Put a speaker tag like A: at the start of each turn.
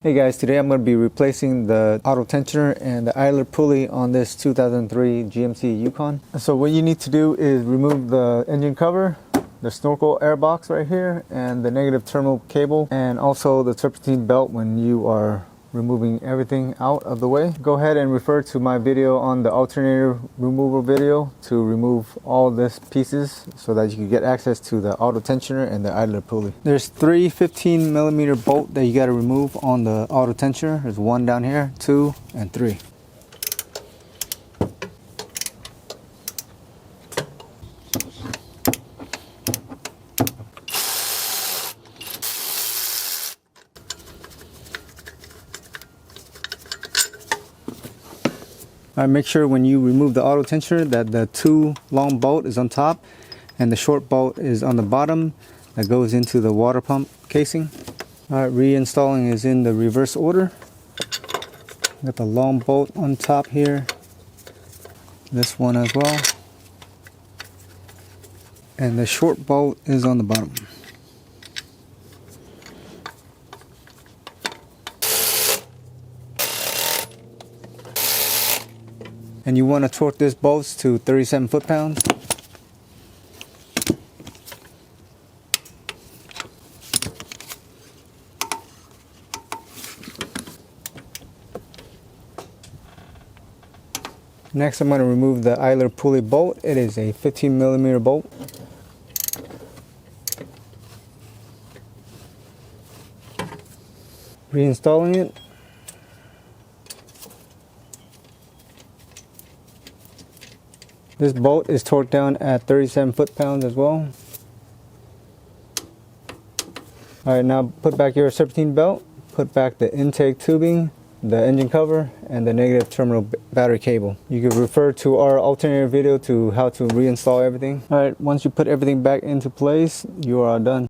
A: Hey guys, today I'm going to be replacing the auto tensioner and the idler pulley on this 2003 GMC Yukon. So what you need to do is remove the engine cover, the snorkel air box right here, and the negative terminal cable, and also the serpentine belt when you are removing everything out of the way. Go ahead and refer to my video on the alternator removal video to remove all this pieces so that you can get access to the auto tensioner and the idler pulley. There's three 15mm bolt that you got to remove on the auto tensioner. There's one down here, 2 and 3. Alright, make sure when you remove the auto tensioner that the 2 long bolt is on top and the short bolt is on the bottom that goes into the water pump casing. Alright, reinstalling is in the reverse order. Got the long bolt on top here, this one as well, and the short bolt is on the bottom. And you want to torque this bolts to 37 foot-pounds. Next, I'm going to remove the idler pulley bolt. It is a 15mm bolt. Reinstalling it. This bolt is torqued down at 37 foot-pounds as well. Alright, now put back your serpentine belt, put back the intake tubing, the engine cover, and the negative terminal battery cable. You can refer to our alternator video to how to reinstall everything. Alright, once you put everything back into place, you are done.